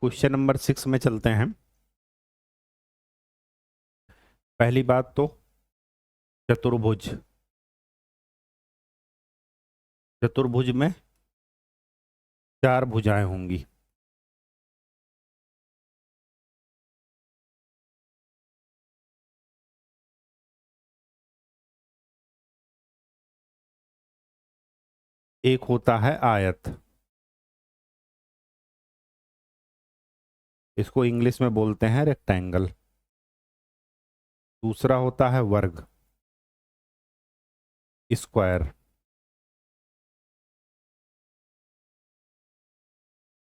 तो question number 6 में चलते हैं। पहली बात तो चतुर्भुज। चतुर्भुज में 4 भुजाएं होंगी। एक होता है आयत, इसको इंग्लिश में बोलते हैं रेक्टेंगल। दूसरा होता है वर्ग, स्क्वायर।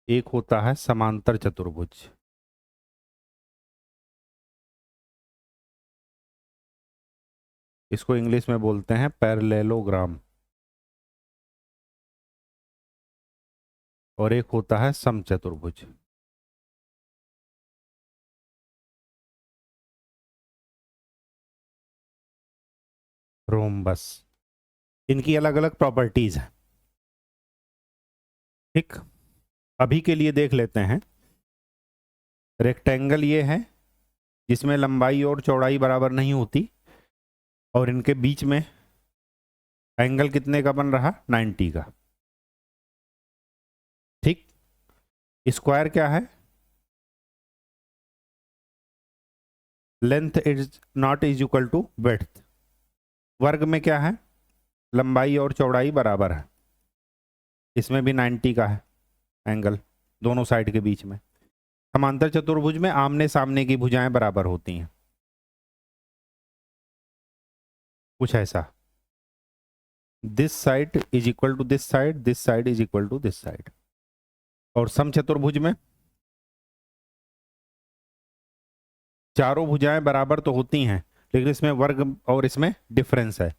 एक होता है समांतर चतुर्भुज, इसको इंग्लिश में बोलते हैं पैरेललोग्राम। और एक होता है समचतुर्भुज, रोम्बस। इनकी अलग अलग प्रॉपर्टीज हैं। ठीक, अभी के लिए देख लेते हैं। रेक्टेंगल ये है जिसमें लंबाई और चौड़ाई बराबर नहीं होती, और इनके बीच में एंगल कितने का बन रहा? 90 का। ठीक, स्क्वायर क्या है? Length is not is equal to width. वर्ग में क्या है? लंबाई और चौड़ाई बराबर है, इसमें भी 90 का है एंगल दोनों साइड के बीच में। समांतर चतुर्भुज में आमने सामने की भुजाएं बराबर होती हैं, कुछ ऐसा। This side is equal to this side, this side is equal to this side. और समचतुर्भुज में चारों भुजाएं बराबर तो होती हैं, लेकिन इसमें वर्ग और इसमें डिफरेंस है।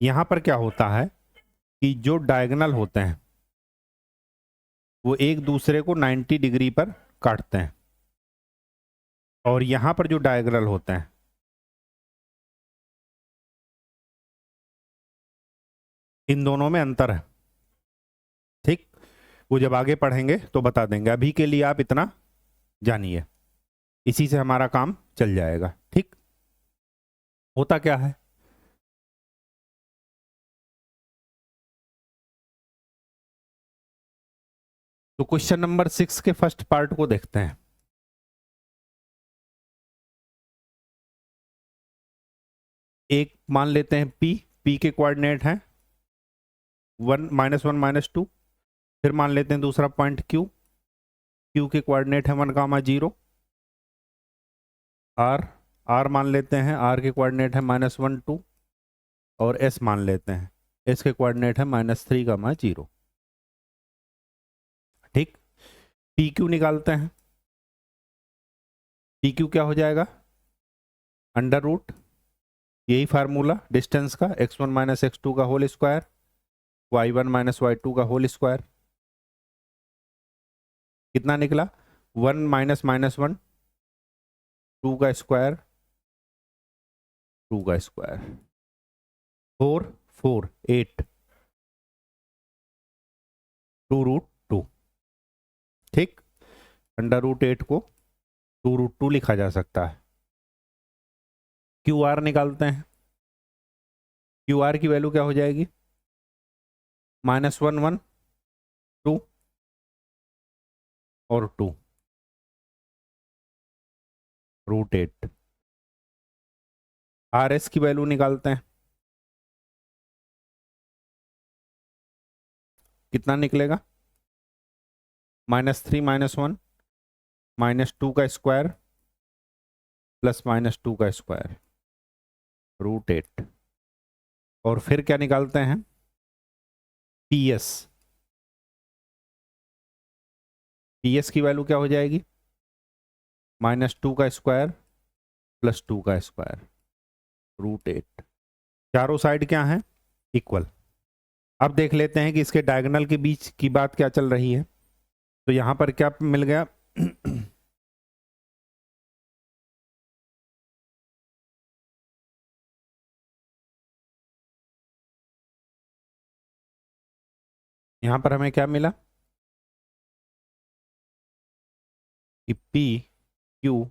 यहां पर क्या होता है कि जो डायगोनल होते हैं वो एक दूसरे को 90 डिग्री पर काटते हैं, और यहां पर जो डायगोनल होते हैं इन दोनों में अंतर है। ठीक, वो जब आगे पढ़ेंगे तो बता देंगे। अभी के लिए आप इतना जानिए, इसी से हमारा काम चल जाएगा। ठीक, होता क्या है? तो क्वेश्चन नंबर 6 के फर्स्ट पार्ट को देखते हैं। एक मान लेते हैं पी, पी के कोऑर्डिनेट हैं 1 -1 -2। फिर मान लेते हैं दूसरा पॉइंट क्यू, क्यू के कोऑर्डिनेट है 1, 0। आर, आर मान लेते हैं, आर के कोऑर्डिनेट है -1, 2। और एस मान लेते हैं, एस के कोऑर्डिनेट है -3, 0। ठीक, पी क्यू निकालते हैं। पी क्यू क्या हो जाएगा? अंडर रूट, यही फार्मूला डिस्टेंस का, x1 - x2 का होल स्क्वायर, y1 - y2 का होल स्क्वायर। कितना निकला? 1 -1 2 का स्क्वायर, 2 का स्क्वायर, 4 4 8 2√2। ठीक, अंडर रूट 8 को 2√2 लिखा जा सकता है। क्यू आर निकालते हैं। क्यू आर की वैल्यू क्या हो जाएगी? -1 1 2 और 2 √8। आर एस की वैल्यू निकालते हैं, कितना निकलेगा? -3 -1 -2 का स्क्वायर प्लस -2 का स्क्वायर, √8। और फिर क्या निकालते हैं? P S. पी एस की वैल्यू क्या हो जाएगी? -2 का स्क्वायर प्लस 2 का स्क्वायर, √8। चारों साइड क्या है? इक्वल। अब देख लेते हैं कि इसके डायगोनल के बीच की बात क्या चल रही है। तो यहां पर क्या मिल गया? यहां पर हमें क्या मिला? कि पी क्यू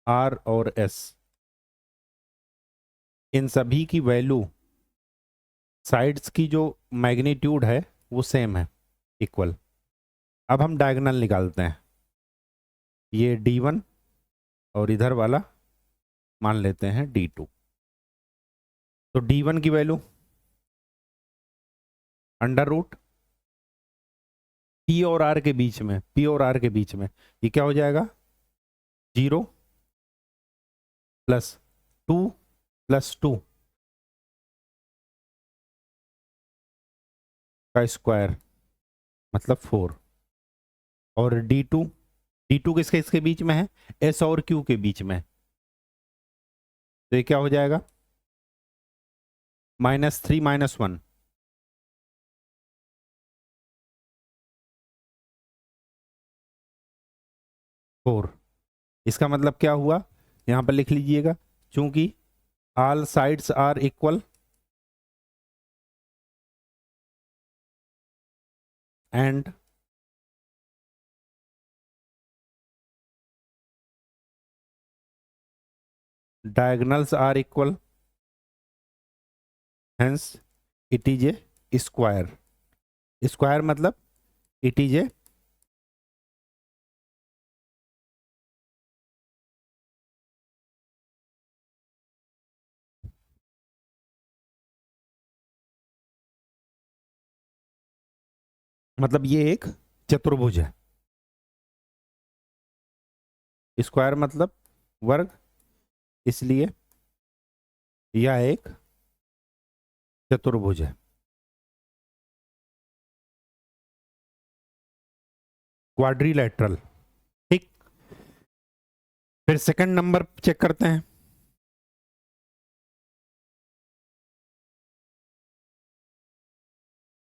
आर और एस इन सभी की वैल्यू साइड्स की जो मैग्नीट्यूड है वो सेम है, इक्वल। अब हम डायगोनल निकालते हैं। ये D1 और इधर वाला मान लेते हैं D2। तो D1 की वैल्यू अंडर रूट P और R के बीच में, P और R के बीच में ये क्या हो जाएगा, 0 प्लस 2 प्लस 2 का स्क्वायर मतलब 4। और D2 किसके इसके बीच में है, S और Q के बीच में। तो ये क्या हो जाएगा, -3 - 1 4। इसका मतलब क्या हुआ, यहां पर लिख लीजिएगा, चूंकि all sides are equal and diagonals are equal, hence it is a square। Square मतलब it is a मतलब ये एक चतुर्भुज है। स्क्वायर मतलब वर्ग, इसलिए यह एक चतुर्भुज है। क्वाड्रिलेटरल। ठीक, फिर सेकंड नंबर चेक करते हैं।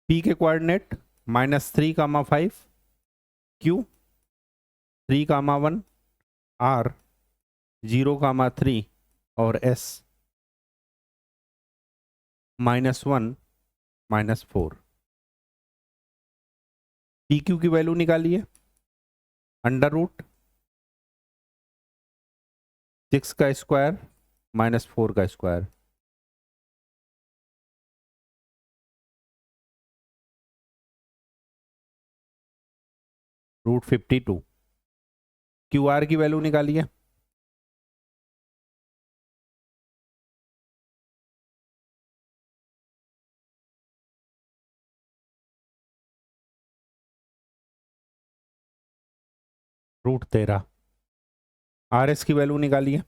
P के कोऑर्डिनेट -3, 5, Q 3, 1, R 0, 3 और S -1, -4। पी क्यू की वैल्यू निकालिए, अंडर रूट 6 का स्क्वायर -4 का स्क्वायर। √52। क्यू आर की वैल्यू निकालिए, √13। आर एस की वैल्यू निकालिए,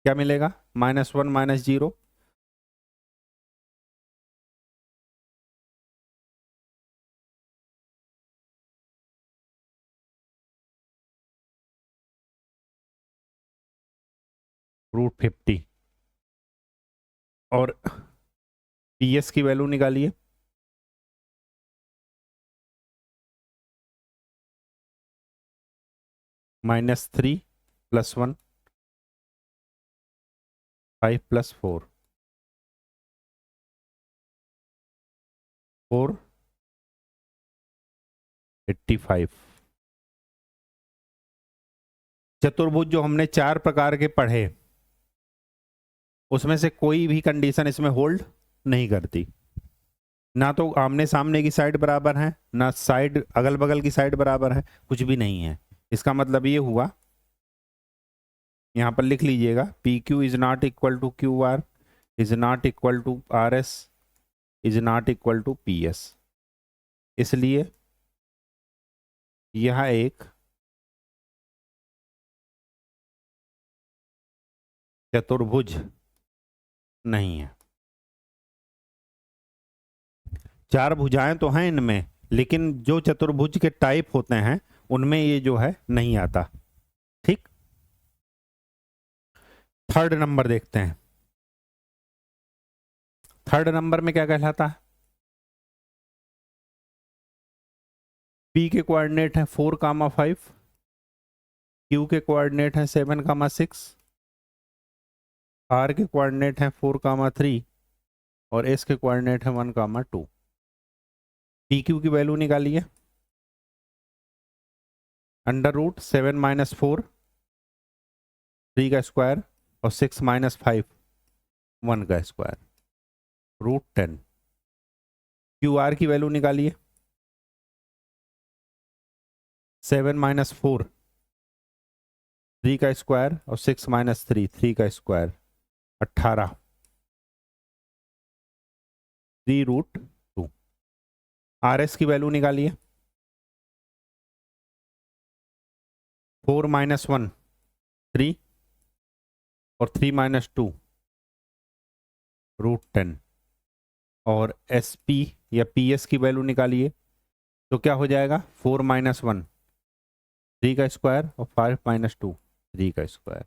क्या मिलेगा, -1 -0। √50। और पी एस की वैल्यू निकालिए, -3 + 1 5 + 4 485। चतुर्भुज जो हमने 4 प्रकार के पढ़े उसमें से कोई भी कंडीशन इसमें होल्ड नहीं करती। ना तो आमने सामने की साइड बराबर है, ना साइड अगल बगल की साइड बराबर है, कुछ भी नहीं है। इसका मतलब ये हुआ, यहां पर लिख लीजिएगा, P Q is not equal to Q R, is not equal to R S, is not equal to P S. इसलिए यह एक चतुर्भुज नहीं है। 4 भुजाएं तो हैं इनमें, लेकिन जो चतुर्भुज के टाइप होते हैं उनमें ये जो है नहीं आता। ठीक, थर्ड नंबर देखते हैं। थर्ड नंबर में क्या कहलाता है, P के कोऑर्डिनेट है 4, 5, Q के कोऑर्डिनेट है 7, 6, R के कोऑर्डिनेट है 4, 3 और S के कोऑर्डिनेट है 1, 2। पी क्यू की वैल्यू निकालिए, अंडर रूट 7 - 4 3 का स्क्वायर और 6 - 5 1 का स्क्वायर √10। क्यू आर की वैल्यू निकालिए। 7 - 4 3 का स्क्वायर और 6 - 3 3 का स्क्वायर 18 3√2। आर एस की वैल्यू निकालिए। 4 - 1 3 और 3 - 2 √10। और एस पी या पी एस की वैल्यू निकालिए तो क्या हो जाएगा 4 - 1 3 का स्क्वायर और 5 - 2 3 का स्क्वायर।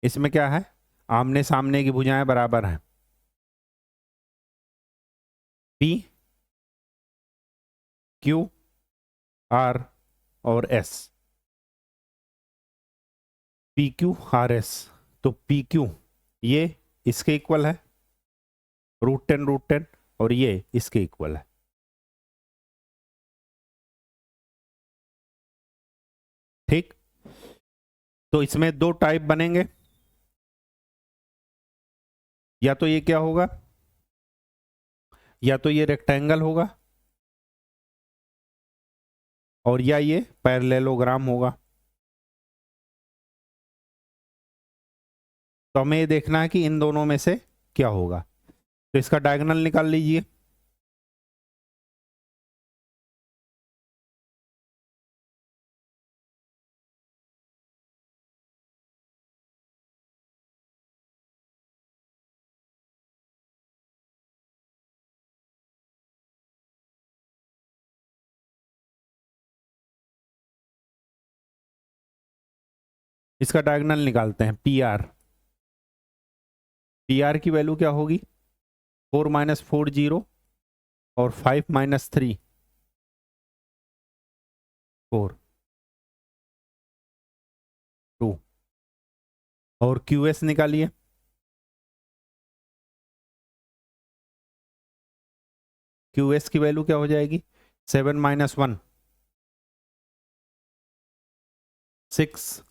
इसमें क्या है, आमने सामने की भुजाएं बराबर हैं। पी क्यू आर और S, P Q R S. तो पी क्यू ये इसके इक्वल है √10 और ये इसके इक्वल है। ठीक, तो इसमें दो टाइप बनेंगे। या तो ये क्या होगा, या तो ये रेक्टेंगल होगा और या ये पैरेललोग्राम होगा। तो हमें ये देखना है कि इन दोनों में से क्या होगा। तो इसका डायगोनल निकाल लीजिए। इसका डायगोनल निकालते हैं। पी आर की वैल्यू क्या होगी 4 - 4 0 और 5 - 3 4 2। और क्यू एस निकालिए। क्यू एस की वैल्यू क्या हो जाएगी 7 - 1 6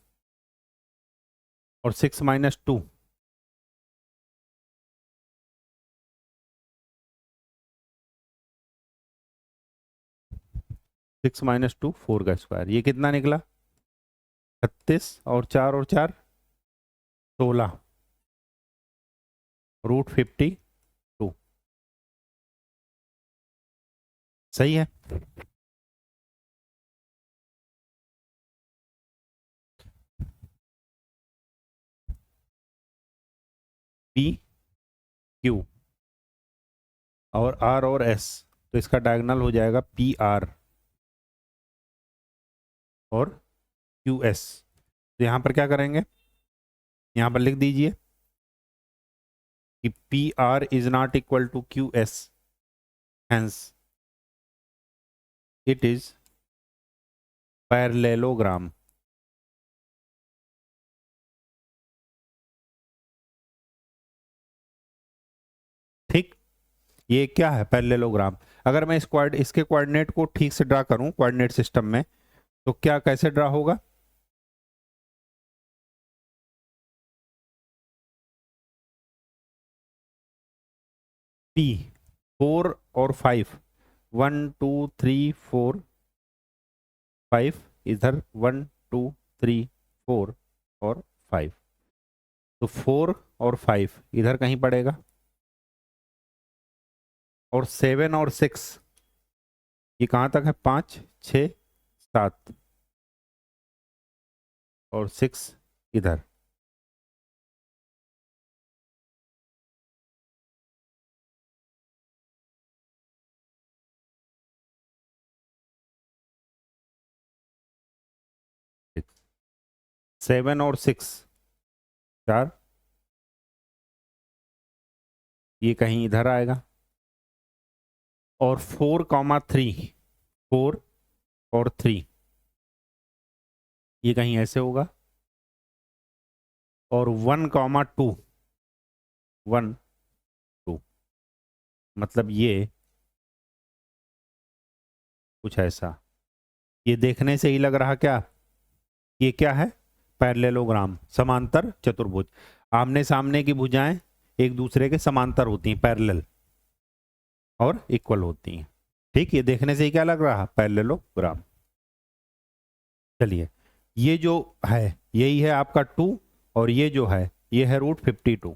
और 6 - 2 6 - 2 4 का स्क्वायर। ये कितना निकला 36 और 4 16 √52। सही है। पी क्यू और आर और एस, तो इसका डायगोनल हो जाएगा पी आर और क्यू एस। तो यहां पर क्या करेंगे, यहां पर लिख दीजिए कि P R is not equal to Q S, hence it is parallelogram. ठीक, ये क्या है पैरेललोग्राम। अगर मैं इसके कोऑर्डिनेट को ठीक से ड्रा करूं कोऑर्डिनेट सिस्टम में, तो क्या कैसे ड्रा होगा। पी 4 और 5 1 2 3 4 5 इधर 1 2 3 4 और 5। तो 4 और 5 इधर कहीं पड़ेगा और 7 और 6 ये कहां तक है 5 6 7 और 6 इधर। सेवन और 6 4 ये कहीं इधर आएगा और 4 3 4 और 3 ये कहीं ऐसे होगा और 1 2 1 2 मतलब ये कुछ ऐसा। ये देखने से ही लग रहा क्या, ये क्या है, पैरेललोग्राम, समांतर चतुर्भुज। आमने सामने की भुजाएं एक दूसरे के समांतर होती हैं, पैरेलल और इक्वल होती हैं। ठीक, ये देखने से ही क्या लग रहा, पैरेललोग्राम। चलिए, ये जो है यही है आपका 2 और ये जो है ये है √52।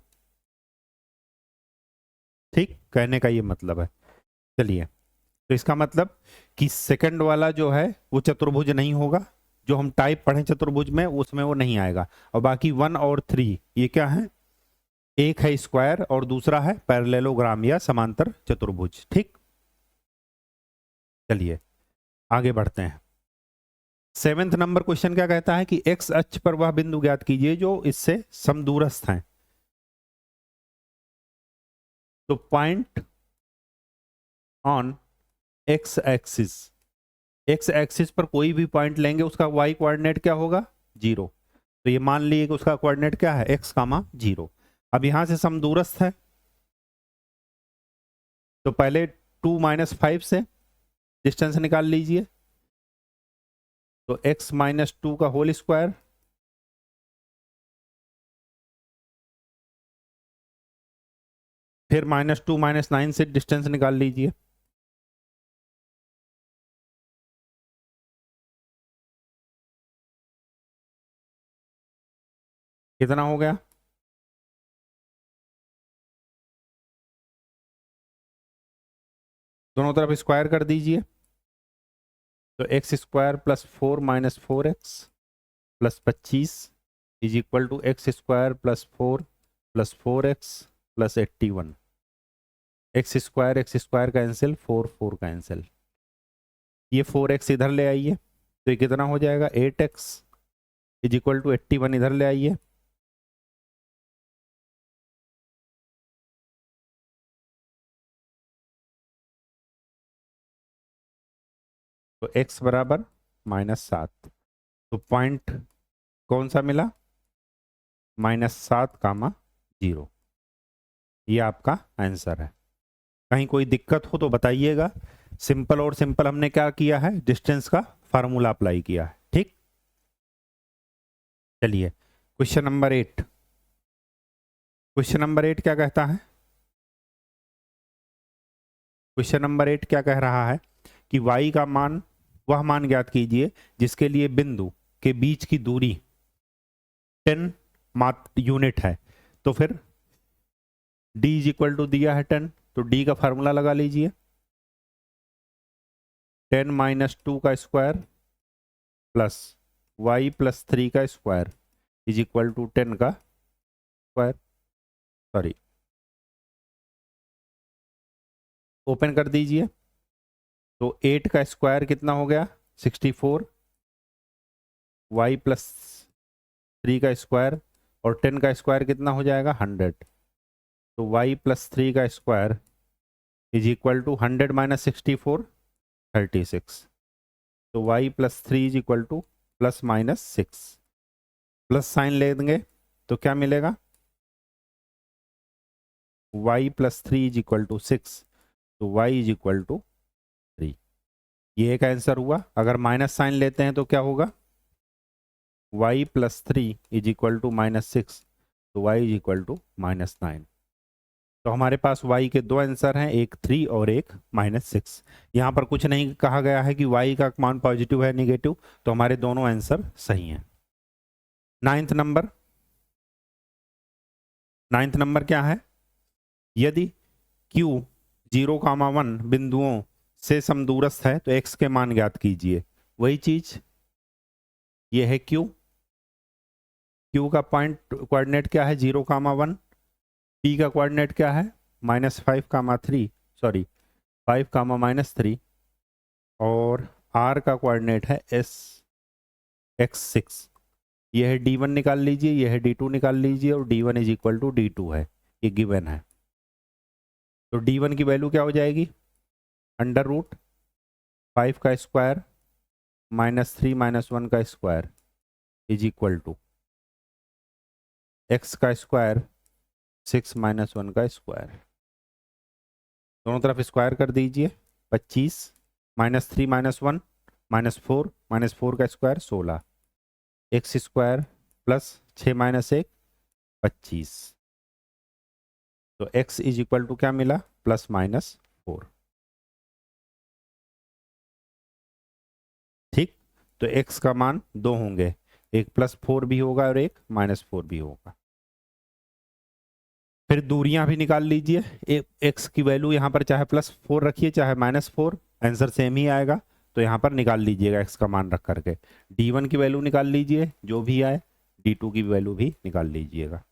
ठीक, कहने का ये मतलब है। चलिए, तो इसका मतलब कि सेकंड वाला जो है वो चतुर्भुज नहीं होगा, जो हम टाइप पढ़े चतुर्भुज में उसमें वो नहीं आएगा। और बाकी 1 और 3 ये क्या है, एक है स्क्वायर और दूसरा है पैरेललोग्राम या समांतर चतुर्भुज। ठीक, चलिए आगे बढ़ते हैं। 7th नंबर क्वेश्चन क्या कहता है कि एक्स अक्ष पर वह बिंदु ज्ञात कीजिए जो इससे समदूरस्थ हैं। तो point on x axis, x axis पर कोई भी पॉइंट लेंगे उसका वाई कोऑर्डिनेट क्या होगा, 0। तो ये मान लीजिए कि उसका कोऑर्डिनेट क्या है, x, 0। अब यहां से समदूरस्थ है तो पहले 2 - 5 से डिस्टेंस निकाल लीजिए। तो x - 2 का होल स्क्वायर, फिर -2 - 9 से डिस्टेंस निकाल लीजिए। कितना हो गया, दोनों तरफ स्क्वायर कर दीजिए। तो x² + 4 - 4x + 25 is equal to x² + 4 + 4x + 81। x² cancel, 4 4 cancel, ये 4x इधर ले आइए तो ये कितना हो जाएगा, 8x इज इक्वल टू 81 इधर ले आइए। तो x बराबर -7। तो पॉइंट कौन सा मिला, -7, 0। ये आपका आंसर है। कहीं कोई दिक्कत हो तो बताइएगा। सिंपल और सिंपल हमने क्या किया है, डिस्टेंस का फार्मूला अप्लाई किया है। ठीक, चलिए क्वेश्चन नंबर 8। क्वेश्चन नंबर 8 क्या कहता है, क्वेश्चन नंबर 8 क्या कह रहा है कि y का मान, वह मान ज्ञात कीजिए जिसके लिए बिंदु के बीच की दूरी 10 यूनिट है। तो फिर d इज इक्वल टू दिया है 10, तो d का फार्मूला लगा लीजिए। 10 - 2 का स्क्वायर प्लस y + 3 का स्क्वायर इज इक्वल टू 10 का स्क्वायर। सॉरी, ओपन कर दीजिए। तो 8 का स्क्वायर कितना हो गया, 64, y + 3 का स्क्वायर और 10 का स्क्वायर कितना हो जाएगा, 100। तो y + 3 का स्क्वायर इज इक्वल टू 100 - 64, 36। तो y + 3 is equal to ±6, plus sign ले देंगे तो क्या मिलेगा, y + 3 इज इक्वल टू 6। तो y इज इक्वल टू 3। ये एक आंसर हुआ। अगर माइनस साइन लेते हैं तो क्या होगा, y + 3 इज इक्वल टू -6। तो y इज इक्वल टू -9। तो हमारे पास y के दो आंसर हैं, एक 3 और एक -6। यहाँ पर कुछ नहीं कहा गया है कि y का मान पॉजिटिव है नेगेटिव, तो हमारे दोनों आंसर सही हैं। 9th नंबर, 9th नंबर क्या है, यदि q 0, 1 बिंदुओं से समदूरस्थ है तो x के मान ज्ञात कीजिए। वही चीज, ये है q का पॉइंट कोऑर्डिनेट क्या है, 0, 1। p का कोऑर्डिनेट क्या है, -5, 3, सॉरी 5, -3। और r का कोऑर्डिनेट है x6। ये है d1 निकाल लीजिए, ये है d2 निकाल लीजिए, और d1 is equal to d2 है, ये गिवन है। तो d1 की वैल्यू क्या हो जाएगी, √5 का स्क्वायर -3 - 1 का square is equal to x का स्क्वायर 6 - 1 का स्क्वायर। दोनों तरफ स्क्वायर कर दीजिए। 25 -3 - 1 -4 का square 16, x square plus 6 minus 1 25। तो x इज इक्वल टू क्या मिला, +-4। ठीक, तो x का मान 2 होंगे, एक +4 भी होगा और एक -4 भी होगा। फिर दूरियां भी निकाल लीजिए, x की वैल्यू यहाँ पर चाहे +4 रखिए चाहे -4, आंसर सेम ही आएगा। तो यहाँ पर निकाल लीजिएगा x का मान रख करके, d1 की वैल्यू निकाल लीजिए जो भी आए, d2 की वैल्यू भी निकाल लीजिएगा।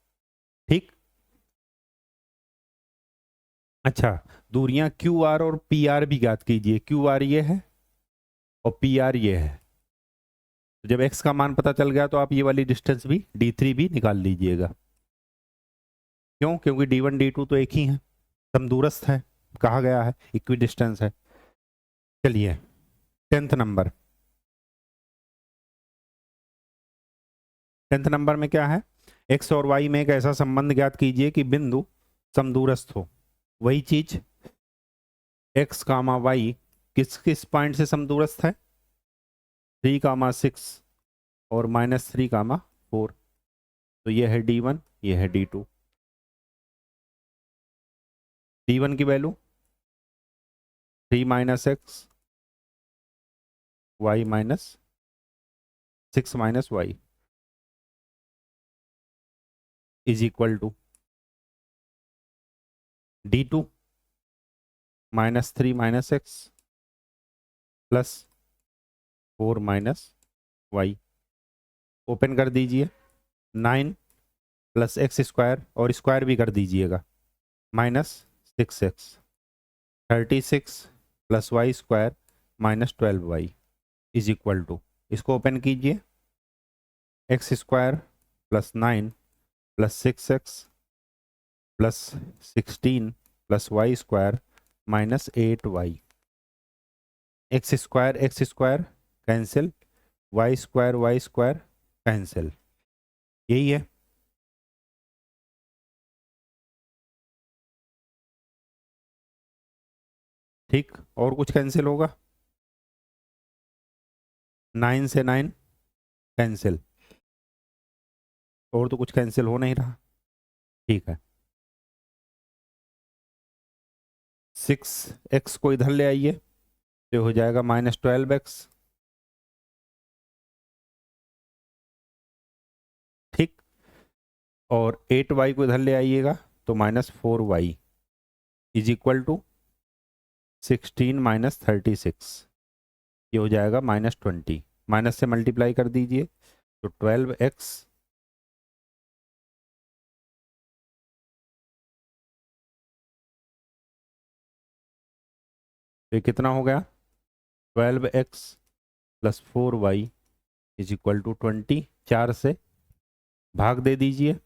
ठीक, अच्छा, दूरियां QR और PR भी ज्ञात कीजिए। QR ये है और PR ये है। तो जब x का मान पता चल गया तो आप ये वाली डिस्टेंस भी d3 भी निकाल लीजिएगा। क्यों? क्योंकि d1 d2 तो एक ही है, समदूरस्थ है, कहा गया है इक्वी डिस्टेंस है। चलिए 10th नंबर, 10th नंबर में क्या है, x और y में एक ऐसा संबंध ज्ञात कीजिए कि बिंदु समदूरस्थ हो। वही चीज x कामा y किस किस पॉइंट से समदूरस्थ है, 3,6 और -3,4। तो ये है d1, ये है d2। d1 की value 3 - x y -6 - y is equal to d2 -3 - x +4 - y। Open कर दीजिए, 9 + x स्क्वायर और स्क्वायर भी कर दीजिएगा, -6x 36 + y square -12y is equal to, इसको ओपन कीजिए, x square +9 + 6x +16 + y square -8y। x square cancel, y square cancel, यही है। ठीक, और कुछ कैंसिल होगा, 9 से 9 कैंसिल, और तो कुछ कैंसिल हो नहीं रहा। ठीक है, 6x को इधर ले आइए तो हो जाएगा -12x। ठीक, और 8y को इधर ले आइएगा तो -4y इज इक्वल टू 16 - 36, ये हो जाएगा -20। माइनस से मल्टीप्लाई कर दीजिए तो 12x ये कितना हो गया, 12x + 4y is equal to 20। 4 से भाग दे दीजिए,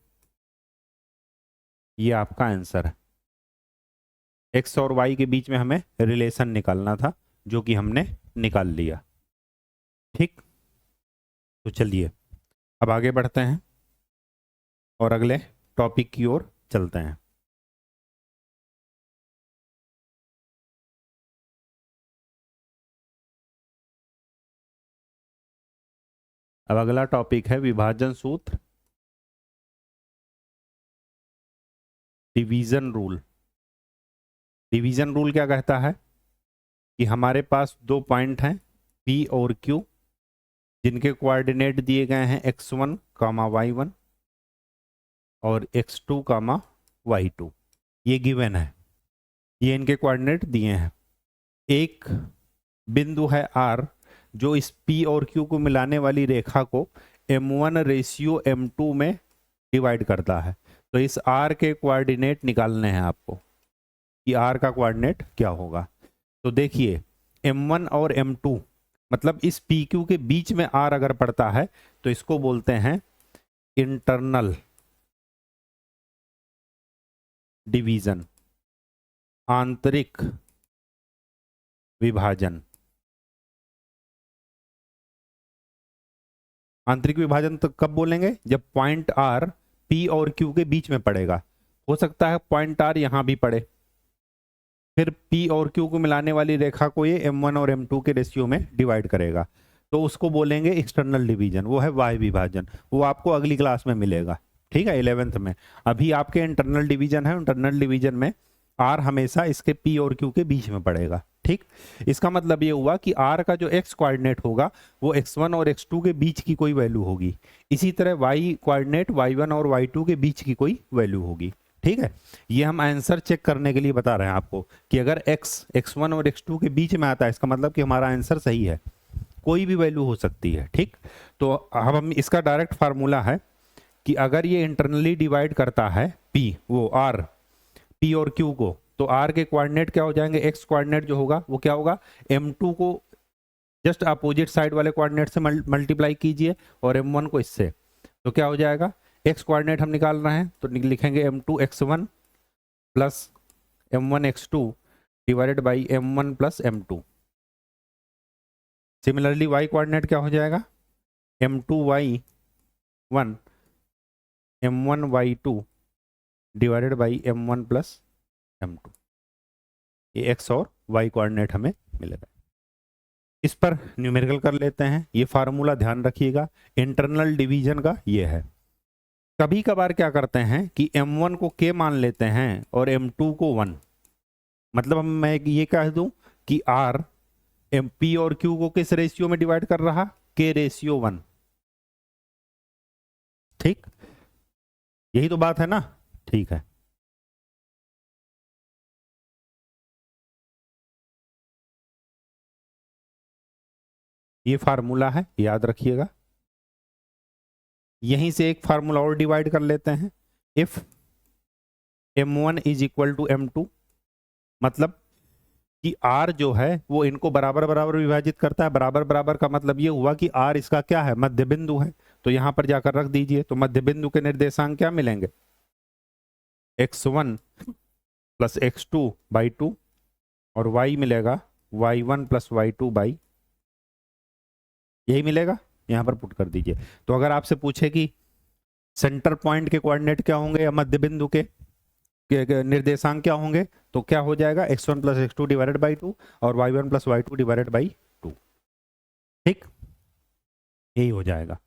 ये आपका आंसर है। x और y के बीच में हमें रिलेशन निकालना था जो कि हमने निकाल लिया। ठीक, तो चलिए अब आगे बढ़ते हैं और अगले टॉपिक की ओर चलते हैं। अब अगला टॉपिक है विभाजन सूत्र, डिवीजन रूल। डिवीजन रूल क्या कहता है कि हमारे पास दो पॉइंट हैं P और Q, जिनके कोऑर्डिनेट दिए गए हैं x1, y1 और x2, y2। ये गिवन है, ये इनके कोऑर्डिनेट दिए हैं। एक बिंदु है R जो इस P और Q को मिलाने वाली रेखा को m1:m2 में डिवाइड करता है। तो इस R के कोऑर्डिनेट निकालने हैं आपको कि R का कोऑर्डिनेट क्या होगा। तो देखिए m1 और m2 मतलब इस PQ के बीच में R अगर पड़ता है तो इसको बोलते हैं इंटरनल डिवीजन, आंतरिक विभाजन। आंतरिक विभाजन तो कब बोलेंगे, जब पॉइंट R P और Q के बीच में पड़ेगा। हो सकता है पॉइंट R यहां भी पड़े, फिर P और Q को मिलाने वाली रेखा को ये M1 और M2 के रेशियो में डिवाइड करेगा, तो उसको बोलेंगे एक्सटर्नल डिवीजन, वो है वाय विभाजन। वो आपको अगली क्लास में मिलेगा, ठीक है, 11th में। अभी आपके इंटरनल डिवीजन है, इंटरनल डिवीजन में R हमेशा इसके P और Q के बीच में पड़ेगा, ठीक। इसका मतलब ये हुआ कि R का जो x कोऑर्डिनेट होगा वो x1 और x2 के बीच की कोई वैल्यू होगी, इसी तरह y कोऑर्डिनेट y1 और y2 के बीच की कोई वैल्यू होगी, ठीक है। ये हम आंसर चेक करने के लिए बता रहे हैं आपको कि अगर x1 और x2 के बीच में आता है, इसका मतलब कि हमारा आंसर सही है, कोई भी वैल्यू हो सकती है, ठीक। तो अब हम इसका डायरेक्ट फार्मूला है कि अगर ये इंटरनली डिवाइड करता है P, वो R, P और Q को, तो R के कोऑर्डिनेट क्या हो जाएंगे, x कोऑर्डिनेट जो होगा वो क्या होगा, M2 को जस्ट अपोजिट साइड वाले कोऑर्डिनेट से मल्टीप्लाई कीजिए और M1 को इससे, तो क्या हो जाएगा, x कोऑर्डिनेट हम निकाल रहे हैं तो लिखेंगे M2 x1 plus M1 x2 divided by M1 plus M2। Similarly y coordinate क्या हो जाएगा, M2 y1 M1 y2 divided by M1 plus M2। ये x और y कोऑर्डिनेट हमें मिलेगा। इस पर न्यूमेरिकल कर लेते हैं। ये फार्मूला ध्यान रखिएगा, इंटरनल डिवीजन का ये है। कभी कभार क्या करते हैं कि M1 को k मान लेते हैं और M2 को 1, मतलब मैं ये कह दूं कि R P और Q को किस रेशियो में डिवाइड कर रहा, k रेशियो 1, ठीक, यही तो बात है ना, ठीक है। ये फार्मूला है, याद रखिएगा। यहीं से एक फार्मूला और डिवाइड कर लेते हैं, if M1 is equal to M2, मतलब कि R जो है वो इनको बराबर बराबर विभाजित करता है। बराबर बराबर का मतलब ये हुआ कि R इसका क्या है, मध्य बिंदु है, तो यहां पर जाकर रख दीजिए। तो मध्य बिंदु के निर्देशांक क्या मिलेंगे, x1 प्लस x2 बाई 2 और y मिलेगा y1 प्लस y2 बाई, यही मिलेगा, यहां पर पुट कर दीजिए। तो अगर आपसे पूछे कि सेंटर पॉइंट के कोऑर्डिनेट क्या होंगे या मध्य बिंदु के निर्देशांक क्या होंगे, तो क्या हो जाएगा, x1 plus x2 divided by 2 और y1 plus y2 divided by 2, ठीक, यही हो जाएगा।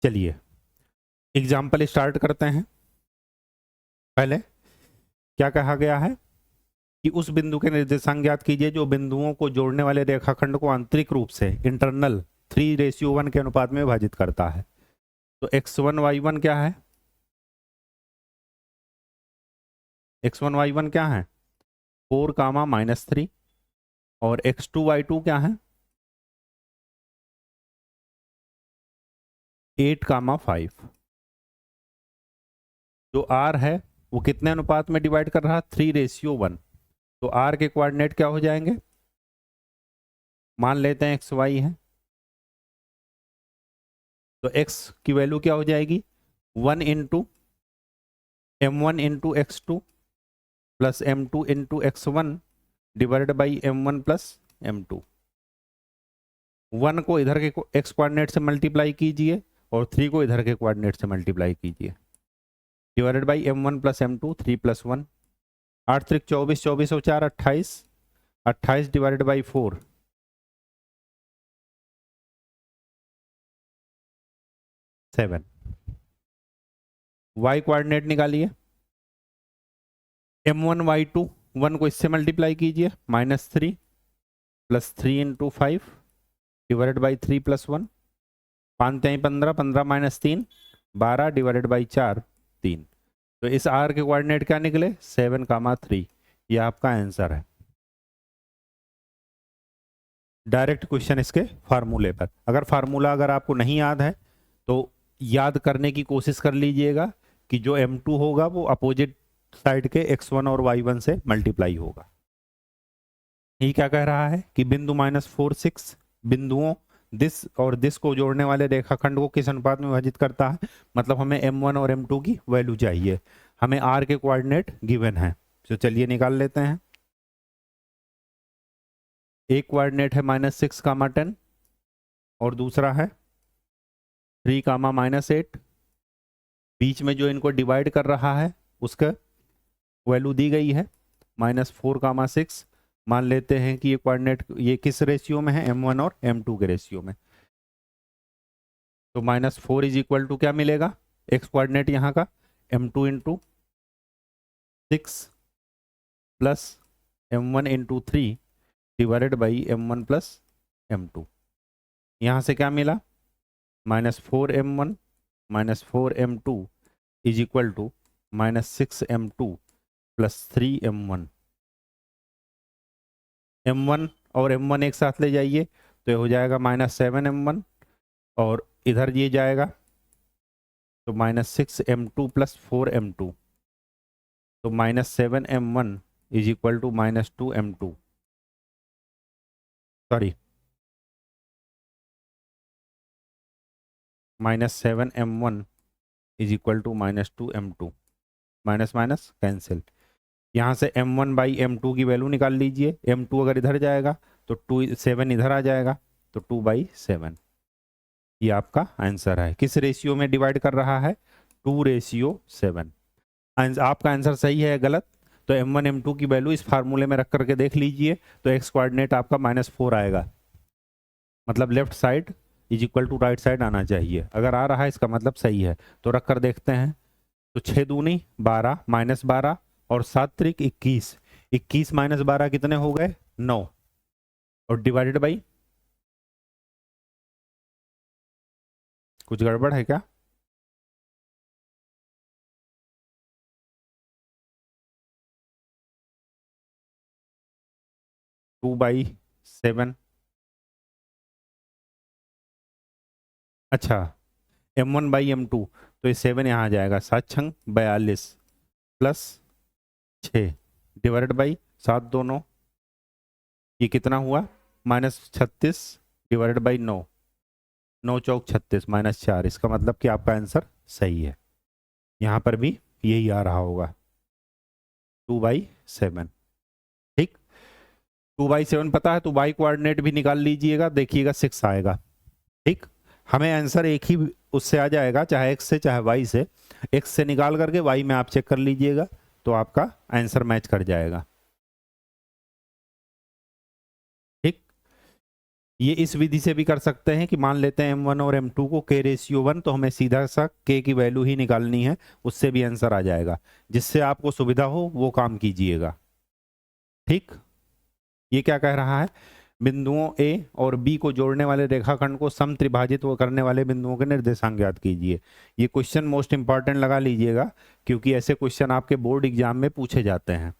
चलिए एग्जाम्पल स्टार्ट करते हैं। पहले क्या कहा गया है कि उस बिंदु के निर्देशांक ज्ञात कीजिए जो बिंदुओं को जोड़ने वाले रेखाखंड को आंतरिक रूप से इंटरनल 3:1 के अनुपात में विभाजित करता है। तो x1 y1 क्या है, x1 y1 क्या है, 4 कामा -3 और x2 y2 क्या है, 8 कामा 5। जो r है वो कितने अनुपात में डिवाइड कर रहा, 3:1। तो r के कोऑर्डिनेट क्या हो जाएंगे, मान लेते हैं x y है, तो x की वैल्यू क्या हो जाएगी, 1 into M1 into x2 plus M2 into x1 divided by M1 plus M2। 1 को इधर के x कोऑर्डिनेट से मल्टीप्लाई कीजिए और 3 को इधर के कोऑर्डिनेट से मल्टीप्लाई कीजिए, divided by M1 plus M2, 3 plus 1, 8 त्रिक 24, 24 और 4 28, 28 डिवाइडेड बाई 4, 7। y कोऑर्डिनेट निकालिए, M1 y2, 1 को इससे मल्टीप्लाई कीजिए, -3 plus 3 into 5 divided by 3 plus 1, 5 15, 15 minus 3 12 divided by 4 3। तो इस r के कोऑर्डिनेट क्या निकले, 7 कामा 3। ये आपका आंसर है। डायरेक्ट क्वेश्चन इसके फार्मूले पर। अगर फार्मूला अगर आपको नहीं याद है तो याद करने की कोशिश कर लीजिएगा कि जो M2 होगा वो अपोजिट साइड के x1 और y1 से मल्टीप्लाई होगा। ये क्या कह रहा है कि बिंदु -4 6 बिंदुओं दिस और दिस को जोड़ने वाले रेखाखंड को किस अनुपात में विभाजित करता है, मतलब हमें M1 और M2 की वैल्यू चाहिए, हमें R के कोऑर्डिनेट गिवन है। तो चलिए निकाल लेते हैं। एक कोऑर्डिनेट है -6 कामा 10 और दूसरा है 3 कामा -8। बीच में जो इनको डिवाइड कर रहा है उसका वैल्यू दी गई है -4 कामा 6 मान लेते हैं कि ये कोऑर्डिनेट ये किस रेशियो में है, m1 और m2 के रेशियो में। तो -4 इज इक्वल टू क्या मिलेगा, एक्स कोऑर्डिनेट यहाँ का m2 into 6 plus m1 into 3 divided by m1 plus m2। यहाँ से क्या मिला, -4m1 -4m2 is equal to -6m2 plus 3m1। m1 और m1 एक साथ ले जाइए तो ये हो जाएगा -7m1 और इधर ये जाएगा तो -6m2 प्लस 4m2, तो -7m1 is equal to -2m2, sorry -7m1 is equal to -2m2, minus minus cancel. यहाँ से m1 बाई m2 की वैल्यू निकाल लीजिए, m2 अगर इधर जाएगा तो 7 इधर आ जाएगा तो 2/7। ये आपका आंसर है। किस रेशियो में डिवाइड कर रहा है, 2:7। आपका आंसर सही है या गलत, तो m1 m2 की वैल्यू इस फार्मूले में रख करके देख लीजिए, तो एक्स कोऑर्डिनेट आपका -4 आएगा, मतलब left side is equal to right side आना चाहिए। अगर आ रहा है इसका मतलब सही है, तो रख कर देखते हैं। तो 6 दूनी 12 -12 और 7 त्रिक 21, 21 -12 कितने हो गए, 9, और डिवाइडेड बाई, कुछ गड़बड़ है क्या, 2/7। अच्छा m1 बाई m2, तो ये 7 यहाँ आ जाएगा, 7 छंग 42 प्लस 6 डिवाइडेड बाई 7 2 9, ये कितना हुआ, -36 डिवाइडेड बाई 9, 9 चौक 36 -4। इसका मतलब कि आपका आंसर सही है। यहाँ पर भी यही आ रहा होगा, 2/7। ठीक, 2/7 पता है तो y कोऑर्डिनेट भी निकाल लीजिएगा, देखिएगा 6 आएगा। ठीक, हमें आंसर एक ही उससे आ जाएगा, चाहे x से चाहे y से। x से निकाल करके y में आप चेक कर लीजिएगा तो आपका आंसर मैच कर जाएगा। ठीक, ये इस विधि से भी कर सकते हैं कि मान लेते हैं m1 और m2 को k/1, तो हमें सीधा सा k की वैल्यू ही निकालनी है, उससे भी आंसर आ जाएगा। जिससे आपको सुविधा हो वो काम कीजिएगा। ठीक, ये क्या कह रहा है, बिंदुओं A और B को जोड़ने वाले रेखाखंड को समत्रिभाजित करने वाले बिंदुओं के निर्देशांक ज्ञात कीजिए। ये क्वेश्चन मोस्ट इंपॉर्टेंट लगा लीजिएगा, क्योंकि ऐसे क्वेश्चन आपके बोर्ड एग्जाम में पूछे जाते हैं।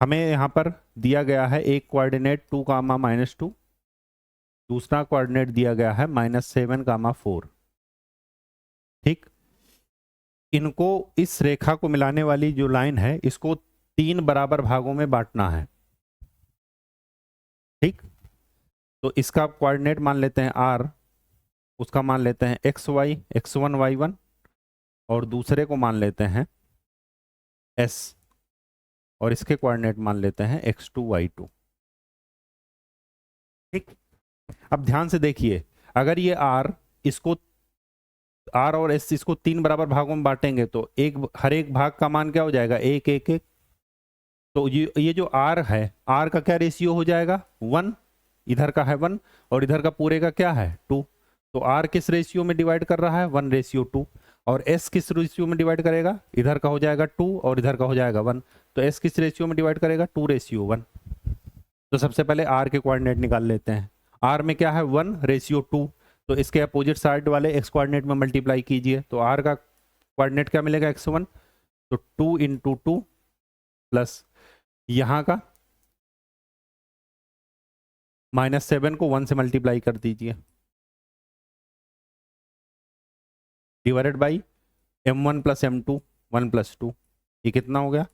हमें यहाँ पर दिया गया है एक कोऑर्डिनेट 2, -2, दूसरा कोऑर्डिनेट दिया गया है -7, 4। ठीक, इनको, इस रेखा को मिलाने वाली जो लाइन है इसको 3 बराबर भागों में बांटना है। ठीक, तो इसका कोऑर्डिनेट मान लेते हैं r, उसका मान लेते हैं xy, x1 y1, और दूसरे को मान लेते हैं s, और इसके कोऑर्डिनेट मान लेते हैं x2 y2। ठीक, अब ध्यान से देखिए, अगर ये r, इसको r और s इसको 3 बराबर भागों में बांटेंगे तो हर एक भाग का मान क्या हो जाएगा, 1 1 1। तो ये जो r है, r का क्या रेशियो हो जाएगा, 1, इधर का है 1 और इधर का पूरे का क्या है 2। तो r किस रेशियो में डिवाइड कर रहा है, 1:2। और s किस रेशियो में डिवाइड करेगा, इधर का हो जाएगा 2 और इधर का हो जाएगा 1। तो s किस रेशियो में डिवाइड करेगा, 2:1। तो सबसे पहले r के कोऑर्डिनेट निकाल लेते हैं। r में क्या है, 1:2, तो इसके अपोजिट साइड वाले x कोऑर्डिनेट में मल्टीप्लाई कीजिए, तो r का कोऑर्डिनेट क्या मिलेगा, x1, तो 2 × 2 प्लस यहाँ का -7 को 1 से मल्टीप्लाई कर दीजिए, डिवाइडेड बाई m1 + m2, 1 + 2, ये कितना हो गया,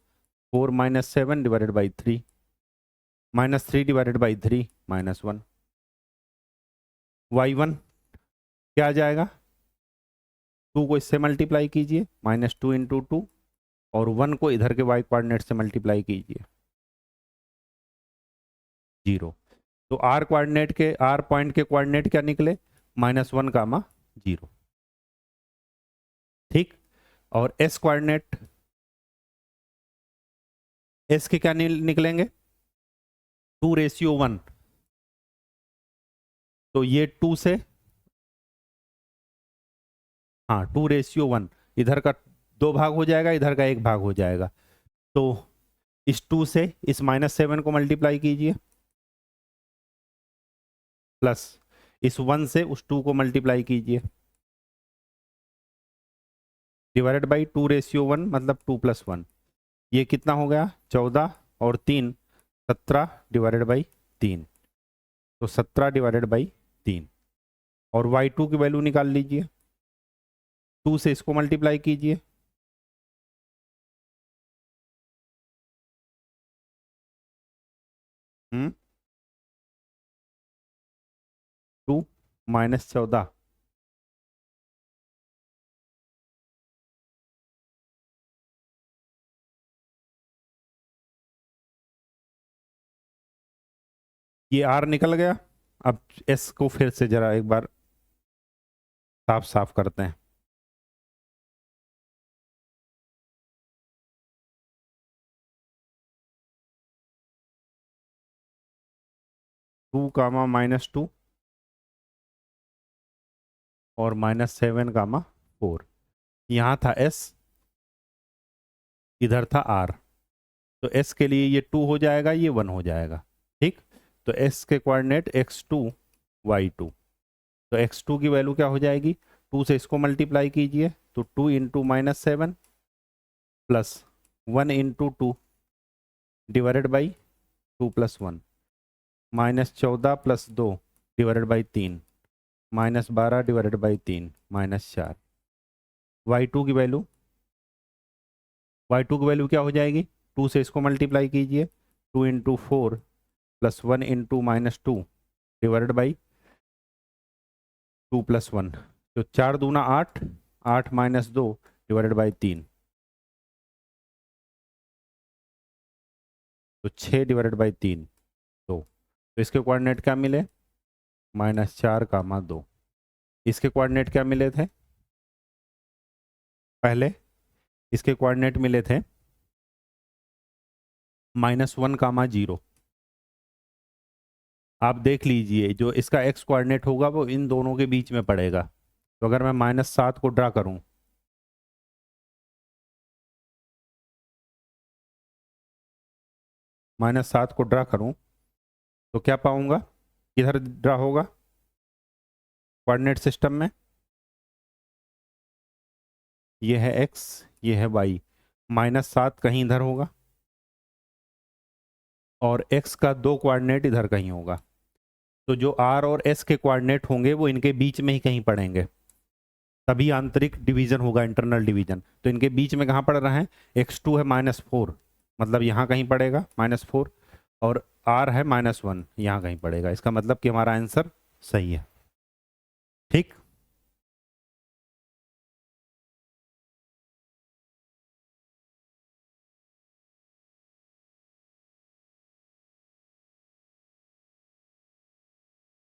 4 - 7 divided by 3, -3 divided by 3 -1। y1 क्या आ जाएगा, 2 को इससे मल्टीप्लाई कीजिए, -2 × 2, और 1 को इधर के y कोऑर्डिनेट से मल्टीप्लाई कीजिए, 0। तो r कोऑर्डिनेट के, r पॉइंट के कोऑर्डिनेट क्या निकले, -1, 0। ठीक, और s कोऑर्डिनेट, s के क्या निकलेंगे, 2:1, तो ये 2 से, हाँ 2:1, इधर का 2 भाग हो जाएगा, इधर का 1 भाग हो जाएगा। तो इस 2 से इस -7 को मल्टीप्लाई कीजिए, प्लस इस 1 से उस 2 को मल्टीप्लाई कीजिए, डिवाइडेड बाई 2:1, मतलब 2+1। ये कितना हो गया, 14 और 3 17 डिवाइडेड बाई 3, तो 17 डिवाइडेड बाई 3। और y2 की वैल्यू निकाल लीजिए, 2 से इसको मल्टीप्लाई कीजिए, हम्म 2 -14, ये r निकल गया। अब s को फिर से जरा एक बार साफ साफ करते हैं। 2 कामा -2 और -7 कामा 4, यहाँ था s, इधर था r, तो s के लिए ये 2 हो जाएगा, ये 1 हो जाएगा। ठीक, तो s के कोऑर्डिनेट x2 y2, तो x2 की वैल्यू क्या हो जाएगी, 2 से इसको मल्टीप्लाई कीजिए, तो 2 into -7 plus 1 into 2 divided by 2+1, -14 plus 2 divided by 3, -12 divided by 3, -4। y2 की वैल्यू, y2 की वैल्यू क्या हो जाएगी, 2 से इसको मल्टीप्लाई कीजिए, 2 into 4 plus 1 into -2 divided by 2+1, तो 4 दूना 8, 8 -2 डिवाइडेड बाई 3, तो 6 डिवाइडेड बाई 3 2। तो इसके कोऑर्डिनेट क्या मिले, -4 कामा 2। इसके कोऑर्डिनेट क्या मिले थे, पहले इसके कोऑर्डिनेट मिले थे -1 कामा 0। आप देख लीजिए जो इसका x कोऑर्डिनेट होगा वो इन दोनों के बीच में पड़ेगा। तो अगर मैं -7 को ड्रा करूं, -7 को ड्रा करूं तो क्या पाऊंगा, किधर ड्रा होगा कोऑर्डिनेट सिस्टम में, ये है x, ये है y, -7 कहीं इधर होगा और x का 2 कोऑर्डिनेट इधर कहीं होगा। तो जो r और s के कोऑर्डिनेट होंगे वो इनके बीच में ही कहीं पड़ेंगे, तभी आंतरिक डिवीजन होगा, इंटरनल डिवीजन। तो इनके बीच में कहाँ पड़ रहा है, x2 है -4, मतलब यहाँ कहीं पड़ेगा -4, और r है -1, यहाँ कहीं पड़ेगा। इसका मतलब कि हमारा आंसर सही है। ठीक,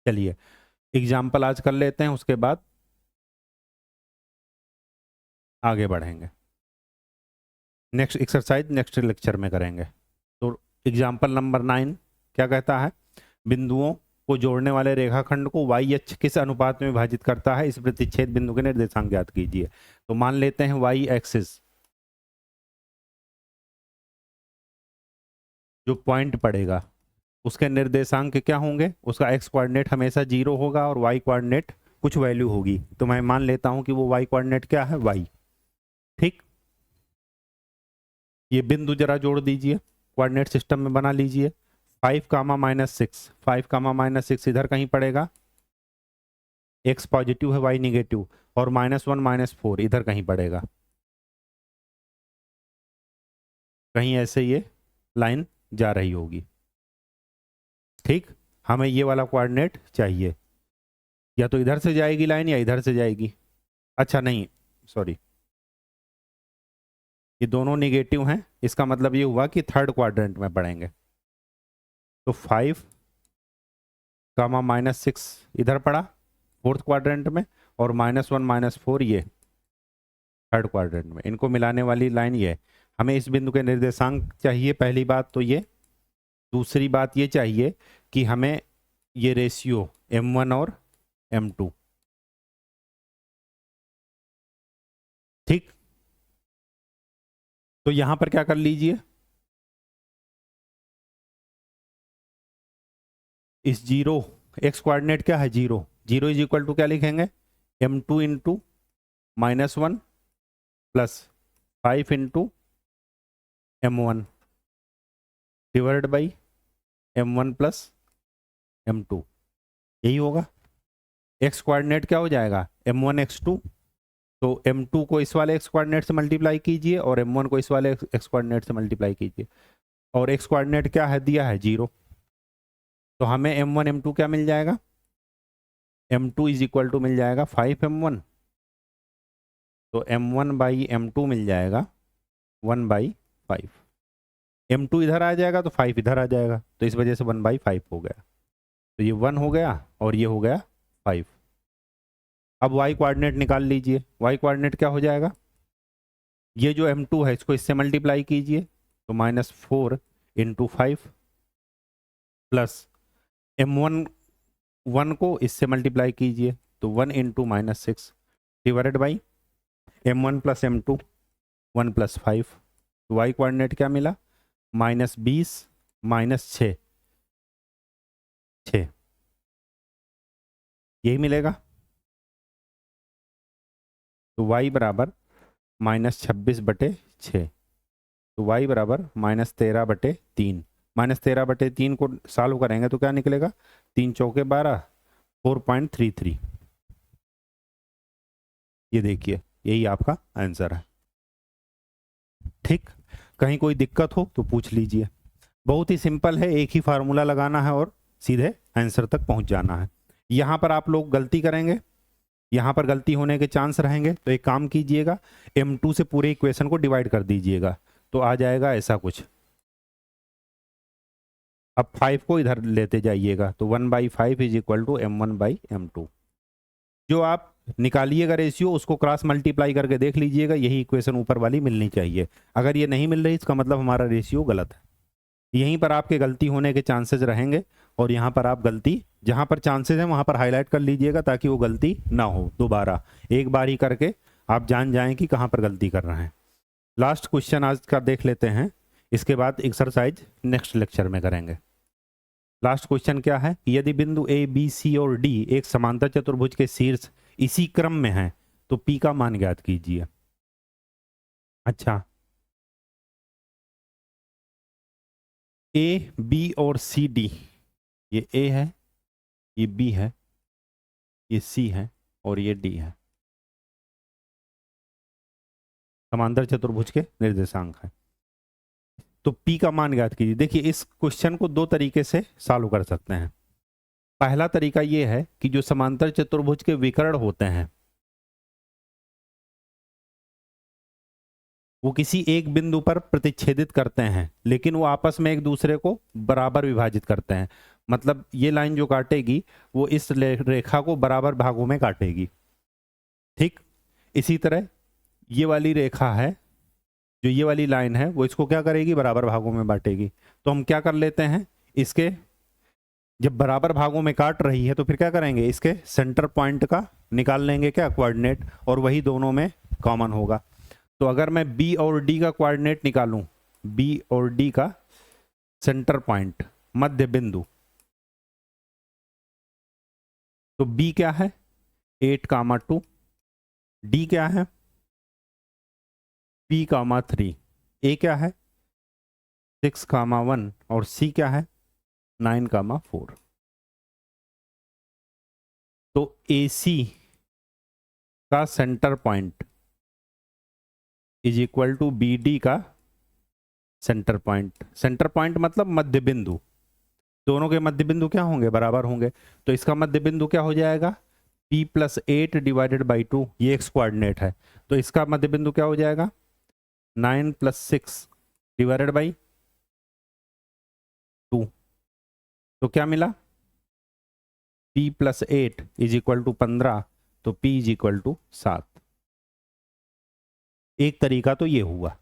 चलिए एग्जाम्पल आज कर लेते हैं, उसके बाद आगे बढ़ेंगे। नेक्स्ट एक्सरसाइज नेक्स्ट लेक्चर में करेंगे। तो एग्जाम्पल नंबर 9 क्या कहता है, बिंदुओं को जोड़ने वाले रेखाखंड को y अक्ष किस अनुपात में विभाजित करता है, इस प्रतिच्छेद बिंदु के निर्देशांक ज्ञात कीजिए। तो मान लेते हैं y एक्सिस, जो पॉइंट पड़ेगा उसके निर्देशांक क्या होंगे, उसका x कोऑर्डिनेट हमेशा 0 होगा और y कोऑर्डिनेट कुछ वैल्यू होगी। तो मैं मान लेता हूं कि वो y कोऑर्डिनेट क्या है, y। ठीक, ये बिंदु जरा जोड़ दीजिए, कोऑर्डिनेट सिस्टम में बना लीजिए। 5 कामा -6, 5 कामा -6 इधर कहीं पड़ेगा, x पॉजिटिव है y निगेटिव, और -1 -4 इधर कहीं पड़ेगा, कहीं ऐसे ये लाइन जा रही होगी। ठीक, हमें ये वाला कोऑर्डिनेट चाहिए, या तो इधर से जाएगी लाइन या इधर से जाएगी। अच्छा नहीं, सॉरी, ये दोनों निगेटिव हैं, इसका मतलब ये हुआ कि थर्ड क्वाड्रेंट में पड़ेंगे। तो 5 कामा -6 इधर पड़ा फोर्थ क्वाड्रेंट में, और -1 -4 ये थर्ड क्वाड्रेंट में। इनको मिलाने वाली लाइन ये है। हमें इस बिंदु के निर्देशांक चाहिए, पहली बात तो ये, दूसरी बात ये चाहिए कि हमें ये रेशियो m1 और m2, ठीक। तो यहां पर क्या कर लीजिए, इस जीरो, एक्स कोऑर्डिनेट क्या है, zero, zero is equal to क्या लिखेंगे, m2 into -1 plus 5 into m1 divided by m1 plus m2, यही होगा। एक्स कोऑर्डिनेट क्या हो जाएगा, m1 x2, तो m2 को इस वाले एक्स कोऑर्डिनेट से मल्टीप्लाई कीजिए और m1 को इस वाले एक्स कोऑर्डिनेट से मल्टीप्लाई कीजिए, और एक्स कोऑर्डिनेट क्या है, दिया है जीरो, तो हमें m1 m2 क्या मिल जाएगा, m2 इज इक्वल टू मिल जाएगा 5m1, तो m1 बाई m2 मिल जाएगा 1/5, m2 इधर आ जाएगा तो 5 इधर आ जाएगा, तो इस वजह से 1/5 हो गया, तो ये 1 हो गया और ये हो गया 5। अब y कोऑर्डिनेट निकाल लीजिए, y कोऑर्डिनेट क्या हो जाएगा, ये जो m2 है इसको इससे मल्टीप्लाई कीजिए, तो -4 इंटू 5 प्लस m1 1 को इससे मल्टीप्लाई कीजिए, तो 1 into -6 divided by m1 plus m2 1 plus 5, तो y कोऑर्डिनेट क्या मिला, -20 -6, 6, यही मिलेगा। तो y बराबर -26/6, तो y बराबर -13/3, -13/3 को सॉल्व करेंगे तो क्या निकलेगा, 3 चौके 12, 4.33, ये देखिए यही आपका आंसर है, ठीक। कहीं कोई दिक्कत हो तो पूछ लीजिए, बहुत ही सिंपल है, एक ही फार्मूला लगाना है और सीधे आंसर तक पहुंच जाना है। यहां पर आप लोग गलती करेंगे, यहां पर गलती होने के चांस रहेंगे, तो एक काम कीजिएगा, m2 से पूरे इक्वेशन को डिवाइड कर दीजिएगा, तो आ जाएगा ऐसा कुछ। अब 5 को इधर लेते जाइएगा, तो 1/5 इज इक्वल टू m1/m2, जो आप निकालिएगा रेशियो उसको क्रॉस मल्टीप्लाई करके देख लीजिएगा, यही इक्वेशन ऊपर वाली मिलनी चाहिए। अगर ये नहीं मिल रही इसका मतलब हमारा रेशियो गलत है, यहीं पर आपके गलती होने के चांसेस रहेंगे, और यहाँ पर आप गलती, जहाँ पर चांसेस हैं वहाँ पर हाईलाइट कर लीजिएगा ताकि वो गलती ना हो दोबारा, एक बार ही करके आप जान जाएं कि कहाँ पर गलती कर रहे हैं। लास्ट क्वेश्चन आज का देख लेते हैं, इसके बाद एक्सरसाइज नेक्स्ट लेक्चर में करेंगे। लास्ट क्वेश्चन क्या है, यदि बिंदु ए बी सी और डी एक समांतर चतुर्भुज के शीर्ष इसी क्रम में है तो पी का मान ज्ञात कीजिए। अच्छा, ए बी और सी डी, ये ए है, ये बी है, ये सी है और ये डी है, समांतर चतुर्भुज के निर्देशांक है, तो पी का मान ज्ञात कीजिए। देखिए इस क्वेश्चन को दो तरीके से सॉल्व कर सकते हैं। पहला तरीका ये है कि जो समांतर चतुर्भुज के विकर्ण होते हैं वो किसी एक बिंदु पर प्रतिच्छेदित करते हैं, लेकिन वो आपस में एक दूसरे को बराबर विभाजित करते हैं, मतलब ये लाइन जो काटेगी वो इस रेखा को बराबर भागों में काटेगी, ठीक। इसी तरह ये वाली रेखा है, जो ये वाली लाइन है वो इसको क्या करेगी, बराबर भागों में बांटेगी। तो हम क्या कर लेते हैं, इसके जब बराबर भागों में काट रही है तो फिर क्या करेंगे, इसके सेंटर पॉइंट का निकाल लेंगे क्या, कोऑर्डिनेट, और वही दोनों में कॉमन होगा। तो अगर मैं बी और डी का कोऑर्डिनेट निकालूं, बी और डी का सेंटर पॉइंट, मध्य बिंदु, तो बी क्या है 8,2, डी क्या है P,3, ए क्या है 6,1 और सी क्या है 9,4। तो AC का centre point is equal to BD का सेंटर पॉइंट, सेंटर पॉइंट मतलब मध्य बिंदु, दोनों के मध्य बिंदु क्या होंगे, बराबर होंगे, तो इसका मध्य बिंदु क्या हो जाएगा P+8 डिवाइडेड बाई 2, ये एक्स कोऑर्डिनेट है, तो इसका मध्य बिंदु क्या हो जाएगा 9 + 6 डिवाइडेड बाई 2, तो क्या मिला P+8 इज इक्वल टू 15, तो P इज इक्वल टू 7। एक तरीका तो ये हुआ,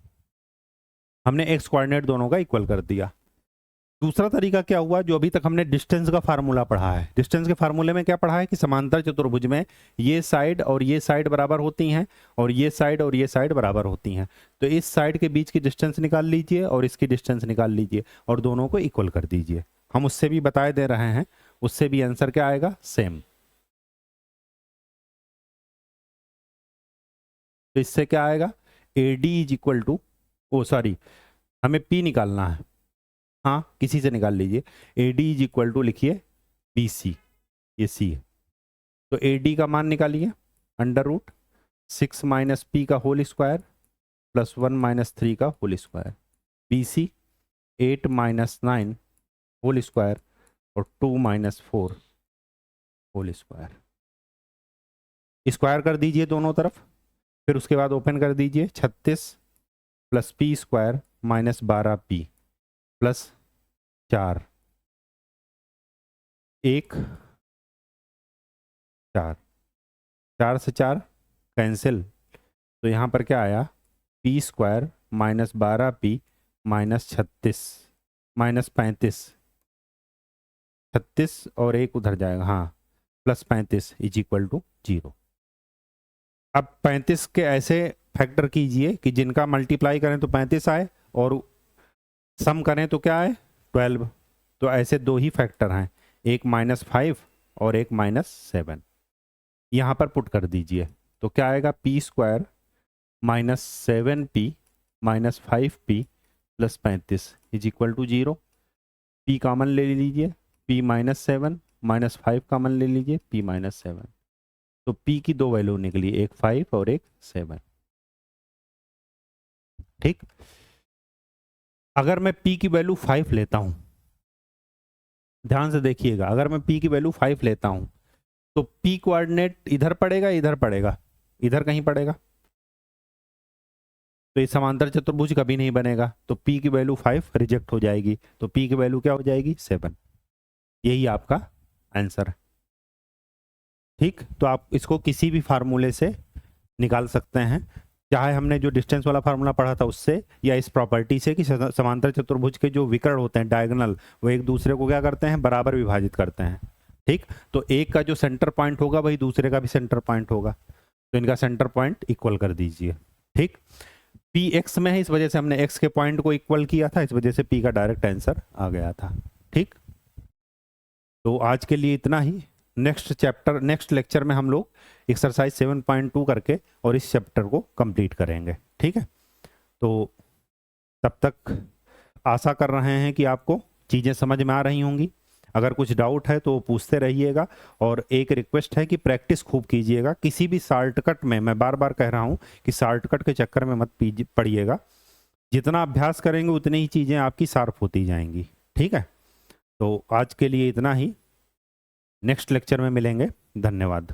हमने एक्स कोऑर्डिनेट दोनों का इक्वल कर दिया। दूसरा तरीका क्या हुआ, जो अभी तक हमने डिस्टेंस का फार्मूला पढ़ा है, डिस्टेंस के फार्मूले में क्या पढ़ा है कि समांतर चतुर्भुज में ये साइड और ये साइड बराबर होती हैं और ये साइड और ये साइड बराबर होती हैं। तो इस साइड के बीच की डिस्टेंस निकाल लीजिए और इसकी डिस्टेंस निकाल लीजिए और दोनों को इक्वल कर दीजिए। हम उससे भी बताए दे रहे हैं, उससे भी आंसर क्या आएगा, सेम। तो इससे क्या आएगा, A D is equal to, oh sorry हमें पी निकालना है, हाँ किसी से निकाल लीजिए। A D is equal to लिखिए बी सी, ये सी है। तो ए डी का मान निकालिए, अंडर रूट 6 माइनस पी का होल स्क्वायर प्लस 1 माइनस 3 का whole square, B C 8 minus 9 whole square और 2 माइनस 4 होल स्क्वायर। स्क्वायर कर दीजिए दोनों तरफ, फिर उसके बाद ओपन कर दीजिए, 36 plus P square minus 12 P plus 4 1 4, 4 से 4 कैंसिल, तो यहाँ पर क्या आया, P square minus 12 P minus 36 minus 35, 36 और 1 उधर जाएगा, हाँ प्लस 35 इज इक्वल टू 0। अब 35 के ऐसे फैक्टर कीजिए कि जिनका मल्टीप्लाई करें तो 35 आए और सम करें तो क्या आए, 12। तो ऐसे दो ही फैक्टर हैं, एक -5 और एक -7। यहाँ पर पुट कर दीजिए तो क्या आएगा, P square minus 7p minus 5p plus 35 is equal to 0। p common ले लीजिए, p माइनस 7 माइनस 5 कॉमन ले लीजिए, p माइनस 7। तो p की दो वैल्यू निकली, एक 5 और एक 7। ठीक, अगर मैं p की वैल्यू 5 लेता हूं, ध्यान से देखिएगा, अगर मैं p की वैल्यू 5 लेता हूं तो p कोऑर्डिनेट इधर पड़ेगा, इधर पड़ेगा, इधर कहीं पड़ेगा, तो ये समांतर चतुर्भुज कभी नहीं बनेगा। तो p की वैल्यू 5 रिजेक्ट हो जाएगी, तो p की वैल्यू क्या हो जाएगी, 7। यही आपका आंसर है। ठीक, तो आप इसको किसी भी फार्मूले से निकाल सकते हैं, चाहे हमने जो डिस्टेंस वाला फार्मूला पढ़ा था उससे, या इस प्रॉपर्टी से कि समांतर चतुर्भुज के जो विकर्ण होते हैं डायगोनल, वो एक दूसरे को क्या करते हैं, बराबर विभाजित करते हैं। ठीक, तो एक का जो सेंटर पॉइंट होगा वही दूसरे का भी सेंटर पॉइंट होगा, तो इनका सेंटर पॉइंट इक्वल कर दीजिए। ठीक, पी एक्स में है, इस वजह से हमने एक्स के पॉइंट को इक्वल किया था, इस वजह से पी का डायरेक्ट आंसर आ गया था। ठीक, तो आज के लिए इतना ही। नेक्स्ट लेक्चर में हम लोग एक्सरसाइज 7.2 करके और इस चैप्टर को कंप्लीट करेंगे। ठीक है, तो तब तक आशा कर रहे हैं कि आपको चीज़ें समझ में आ रही होंगी। अगर कुछ डाउट है तो पूछते रहिएगा, और एक रिक्वेस्ट है कि प्रैक्टिस खूब कीजिएगा। किसी भी शॉर्टकट में, मैं बार बार कह रहा हूँ कि शॉर्टकट के चक्कर में मत पड़िएगा। जितना अभ्यास करेंगे उतनी ही चीज़ें आपकी शार्प होती जाएंगी। ठीक है, तो आज के लिए इतना ही, नेक्स्ट लेक्चर में मिलेंगे। धन्यवाद।